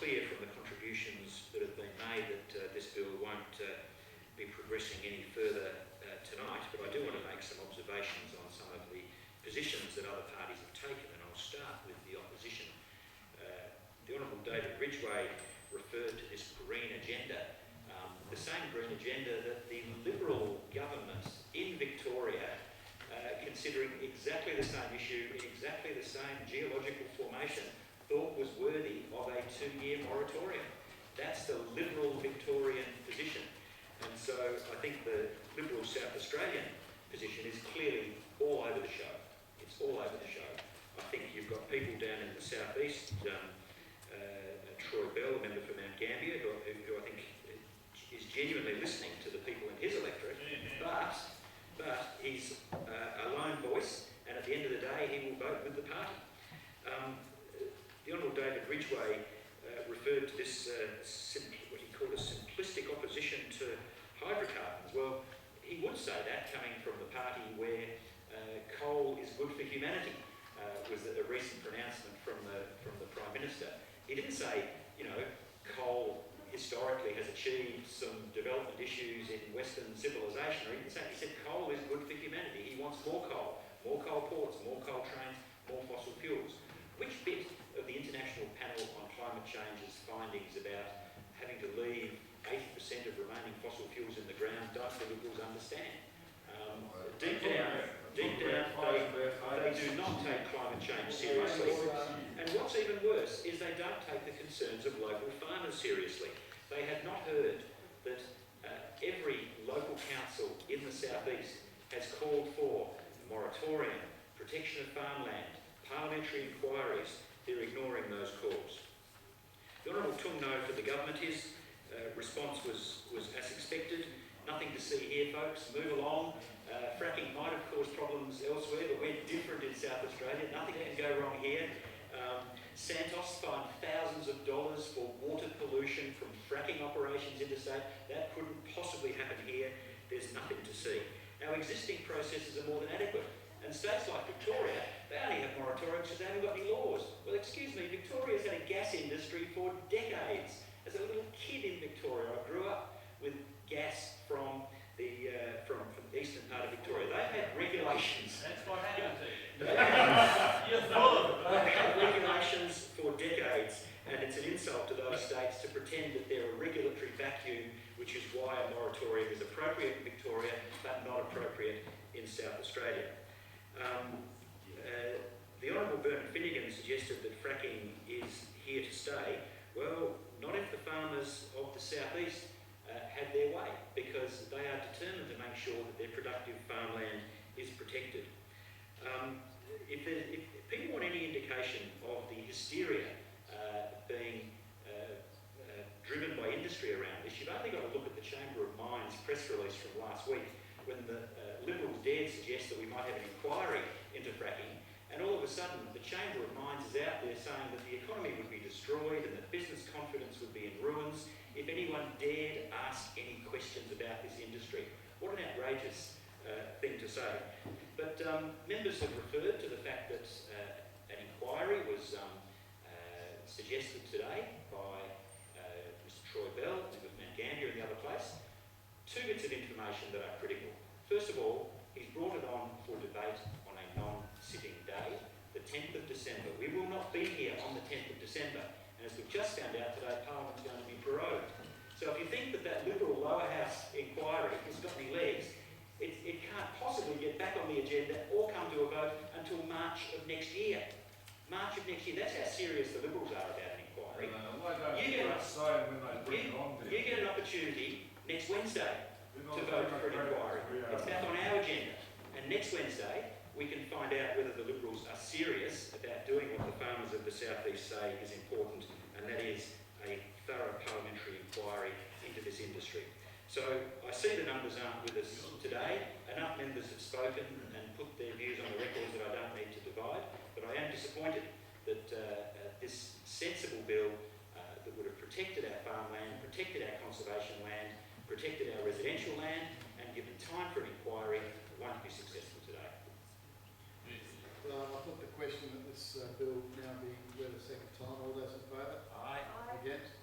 clear from the contributions that have been made that this bill won't be progressing any further tonight, but I do want to make some observations on some of the positions that other parties have taken, and I'll start with the opposition. The Honourable David Ridgway referred to this green agenda, the same green agenda that the Liberal government in Victoria, considering exactly the same issue in exactly the same geological formation, thought was worthy of a 2-year moratorium. That's the Liberal Victorian position. And so I think the Liberal South Australian position is clearly all over the show. It's all over the show. I think you've got people down in the southeast, Troy Bell, a member for Mount Gambier, who I think is genuinely listening to the people in his electorate, but he's a lone voice, and at the end of the day he will vote with the party. The Honourable David Ridgway referred to this what he called a simplistic opposition to hydrocarbons. Well, he would say that coming from the party where coal is good for humanity, was a recent pronouncement from the Prime Minister. He didn't say, coal historically has achieved some development issues in Western civilisation, or he didn't say, he said coal is good for humanity. He wants more coal ports, more coal trains, more fossil fuels. Which bit of the International Panel on Climate Change's findings about having to leave 80% of remaining fossil fuels in the ground don't the Liberals understand? Deep down, they do not take climate change seriously. And what's even worse is they don't take the concerns of local farmers seriously. They have not heard that every local council in the southeast has called for moratorium, protection of farmland, parliamentary inquiries. They're ignoring those calls. The Honourable Tung No for the government, his response was as expected. Nothing to see here, folks. Move along. Fracking might have caused problems elsewhere, but we're different in South Australia. Nothing can go wrong here. Santos fined thousands of dollars for water pollution from fracking operations interstate. That couldn't possibly happen here. There's nothing to see. Our existing processes are more than adequate. And states like Victoria, they only have moratoriums because they haven't got any laws. Well, excuse me, Victoria's had a gas industry for decades. As a little kid in Victoria, I grew up with gas from the eastern part of Victoria. They've had regulations. That's what happened to you. They've had regulations for decades, and it's an insult to those states to pretend that they're a regulatory vacuum, which is why a moratorium is appropriate in Victoria, but not appropriate in South Australia. The Honourable Bernard Finnegan suggested that fracking is here to stay. Well, not if the farmers of the southeast have their way, because they are determined to make sure that their productive farmland is protected. If people want any indication of the hysteria being driven by industry around this, you've only got to look at the Chamber of Mines press release from last week, when the Liberals dared suggest that we might have an inquiry into fracking, and all of a sudden the Chamber of Mines is out there saying that the economy would be destroyed and that business confidence would be in ruins if anyone dared ask any questions about this industry. What an outrageous thing to say. But members have referred to the fact that an inquiry was suggested today by Mr Troy Bell, member for Mount Gambier and the other place. Two bits of information that are critical. First of all, he's brought it on for debate on a non-sitting day, the 10th of December. We will not be here on the 10th of December. And as we've just found out today, Parliament's going to be prorogued. So if you think that Liberal lower house inquiry has got any legs, it can't possibly get back on the agenda or come to a vote until March of next year. March of next year. That's how serious the Liberals are about an inquiry. You get an opportunity next Wednesday to vote for an inquiry. It's back on our agenda. And next Wednesday, we can find out whether the Liberals are serious about doing what the farmers of the southeast say is important, and that is a thorough parliamentary inquiry into this industry. So I see the numbers aren't with us today. Enough members have spoken and put their views on the records that I don't need to divide, but I am disappointed that this sensible bill that would have protected our farmland, protected our conservation land, protected our residential land, and given time for an inquiry won't be successful today. I put the question that this bill now be read a second time. All those in favour? Aye. Against? yet.